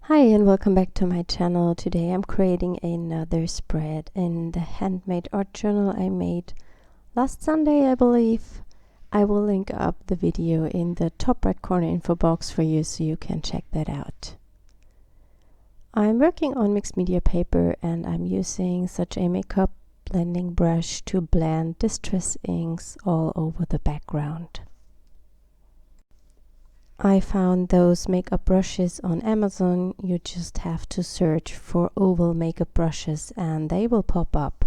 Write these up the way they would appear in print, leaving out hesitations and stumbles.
Hi and welcome back to my channel. Today I'm creating another spread in the handmade art journal I made last Sunday, I believe. I will link up the video in the top right corner info box for you so you can check that out. I'm working on mixed media paper and I'm using such a makeup blending brush to blend distress inks all over the background. I found those makeup brushes on Amazon. You just have to search for oval makeup brushes and they will pop up.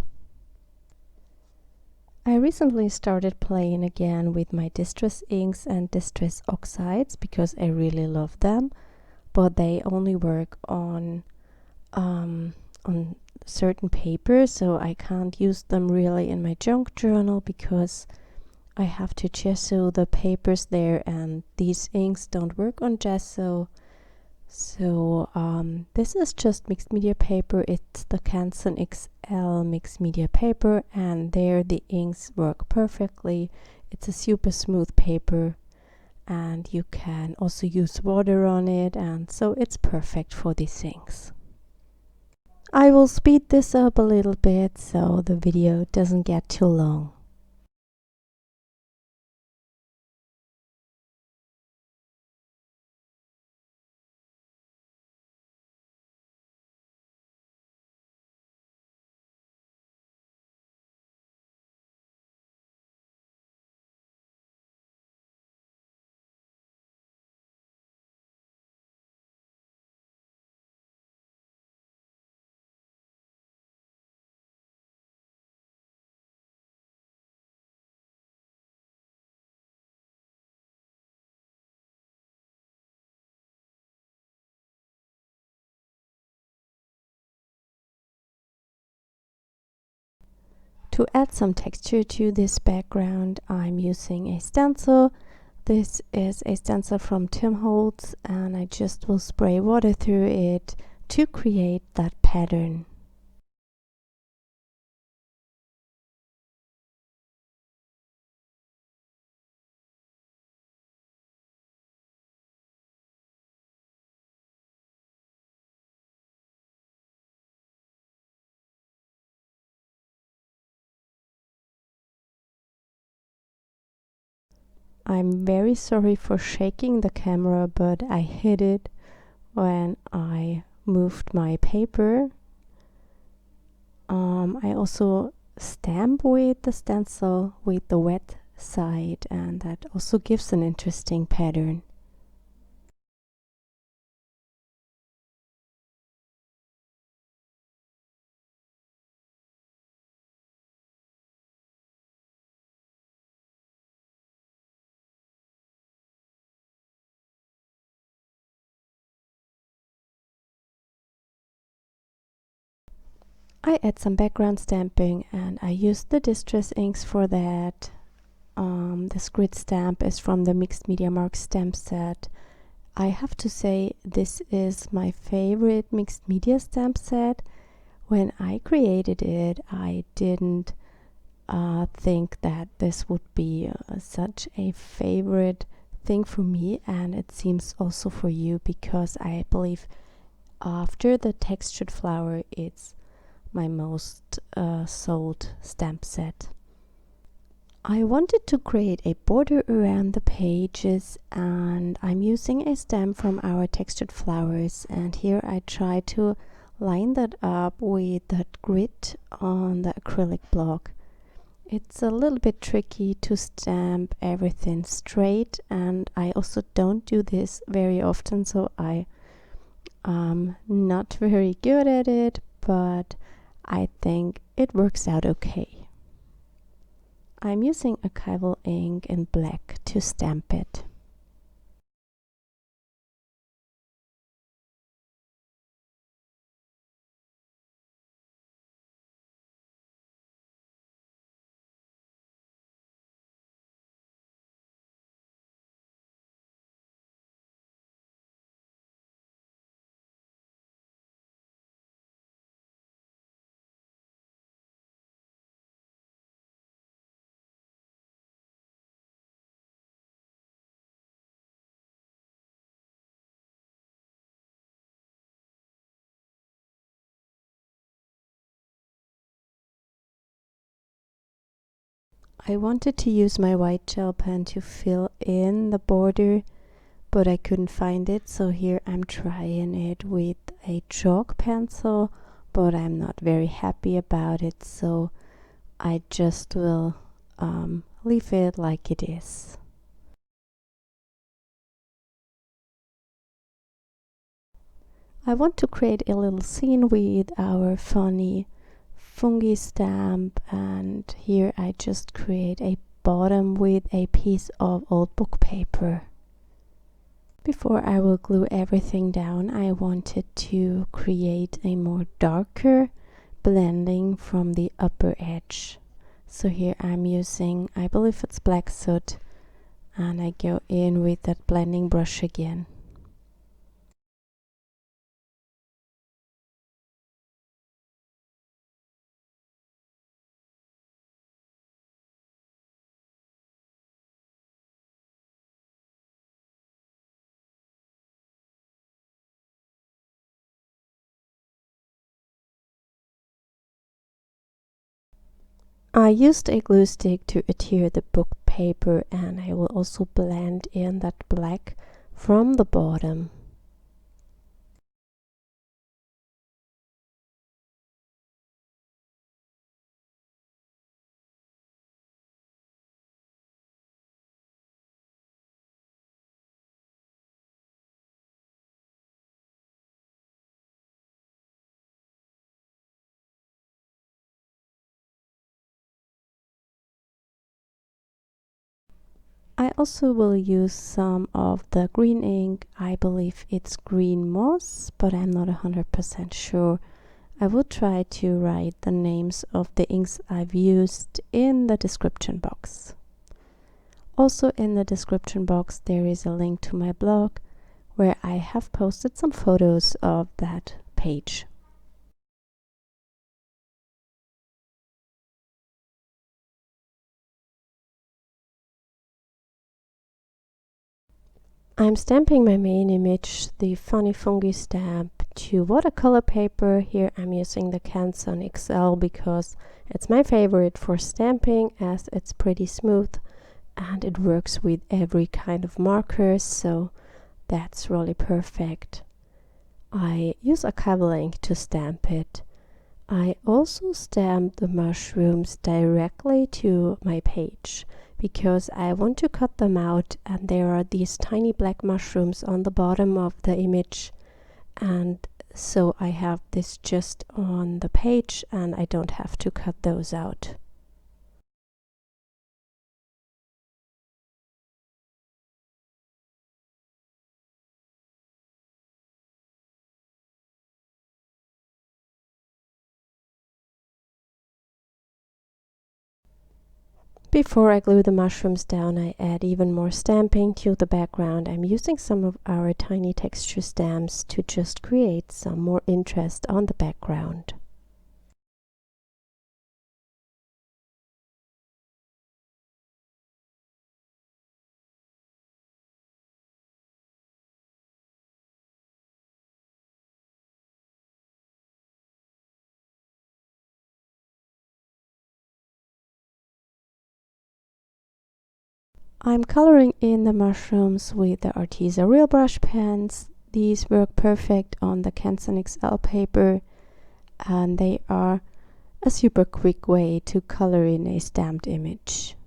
I recently started playing again with my distress inks and distress oxides because I really love them, but they only work on certain papers, so I can't use them really in my junk journal because I have to gesso the papers there, and these inks don't work on gesso. So this is just mixed media paper. It's the Canson XL mixed media paper, and there the inks work perfectly. It's a super smooth paper, and you can also use water on it, and so it's perfect for these inks. I will speed this up a little bit so the video doesn't get too long. To add some texture to this background, I'm using a stencil. This is a stencil from Holtz, and I just will spray water through it to create that pattern. I'm very sorry for shaking the camera, but I hit it when I moved my paper. I also stamp with the stencil with the wet side, and that also gives an interesting pattern. I add some background stamping and I use the distress inks for that. This grid stamp is from the Mixed Media Mark stamp set. I have to say this is my favorite mixed media stamp set. When I created it, I didn't think that this would be such a favorite thing for me, and it seems also for you, because I believe after the textured flower it's my most sold stamp set. I wanted to create a border around the pages, and I'm using a stamp from our textured flowers, and here I try to line that up with that grid on the acrylic block. It's a little bit tricky to stamp everything straight, and I also don't do this very often, so I'm not very good at it, but I think it works out okay. I'm using Archival Ink Black to stamp it. I wanted to use my white gel pen to fill in the border, but I couldn't find it, so here I'm trying it with a chalk pencil, but I'm not very happy about it, so I just will leave it like it is. I want to create a little scene with our funny fungi stamp, and here I just create a bottom with a piece of old book paper. Before I will glue everything down, I wanted to create a more darker blending from the upper edge. So here I'm using, I believe it's black soot, and I go in with that blending brush again. I used a glue stick to adhere the book paper, and I will also blend in that black from the bottom. I also will use some of the green ink. I believe it's green moss, but I'm not 100% sure. I will try to write the names of the inks I've used in the description box. Also in the description box there is a link to my blog where I have posted some photos of that page. I'm stamping my main image, the funny fungi stamp, to watercolor paper. Here I'm using the Canson XL because it's my favorite for stamping, as it's pretty smooth and it works with every kind of marker, so that's really perfect. I use Archival Ink to stamp it. I also stamp the mushrooms directly to my page because I want to cut them out, and there are these tiny black mushrooms on the bottom of the image, and so I have this just on the page and I don't have to cut those out. Before I glue the mushrooms down, I add even more stamping to the background. I'm using some of our tiny texture stamps to just create some more interest on the background. I'm coloring in the mushrooms with the Arteza real brush pens. These work perfect on the Canson XL paper, and they are a super quick way to color in a stamped image.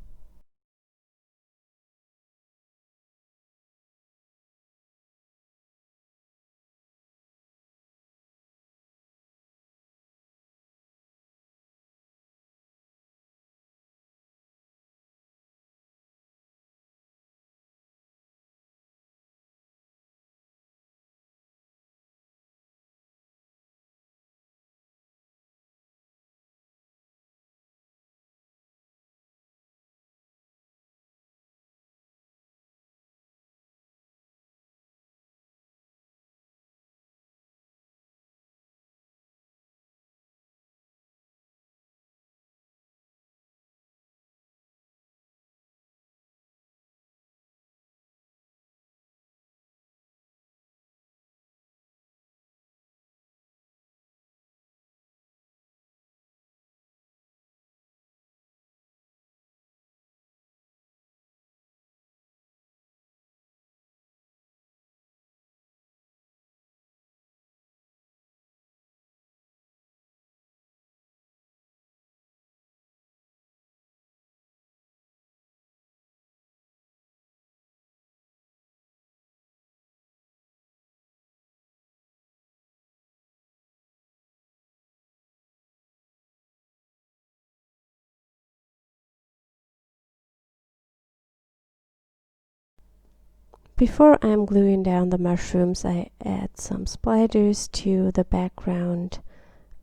Before I'm gluing down the mushrooms, I add some splatters to the background,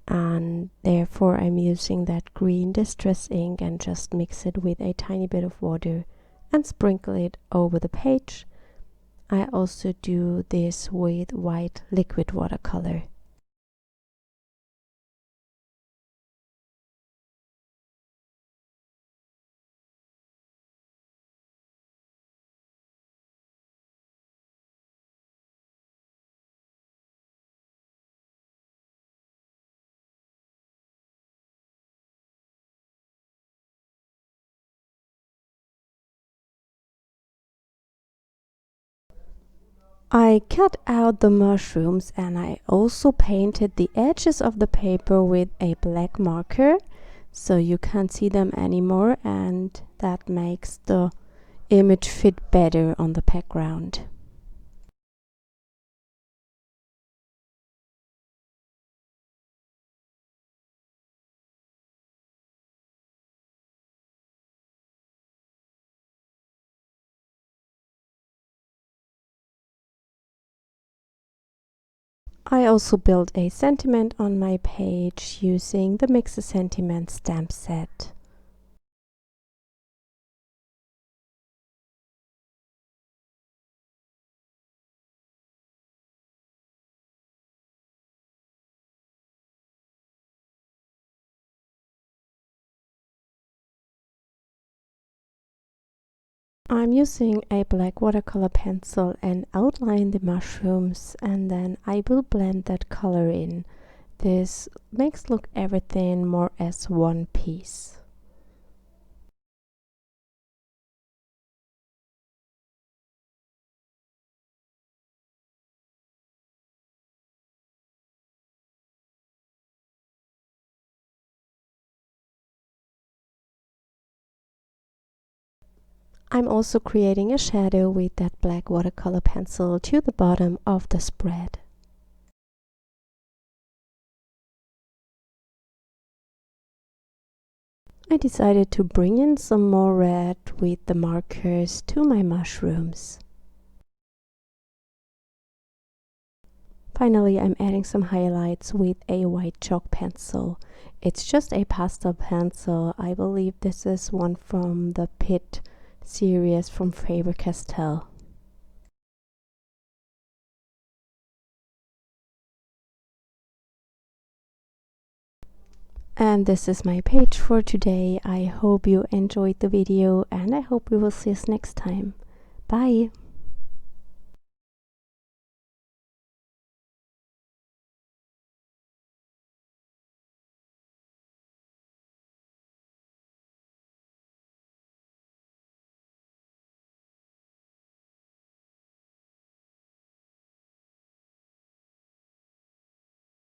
and therefore I'm using that green distress ink and just mix it with a tiny bit of water and sprinkle it over the page. I also do this with white liquid watercolor. I cut out the mushrooms and I also painted the edges of the paper with a black marker, so you can't see them anymore, and that makes the image fit better on the background. I also built a sentiment on my page using the Mix a Sentiment stamp set. I'm using a black watercolor pencil and outline the mushrooms, and then I will blend that color in. This makes look everything more as one piece. I'm also creating a shadow with that black watercolor pencil to the bottom of the spread. I decided to bring in some more red with the markers to my mushrooms. Finally, I'm adding some highlights with a white chalk pencil. It's just a pastel pencil. I believe this is one from the Pit series from Faber-Castell. And this is my page for today. I hope you enjoyed the video and I hope we will see us next time. Bye!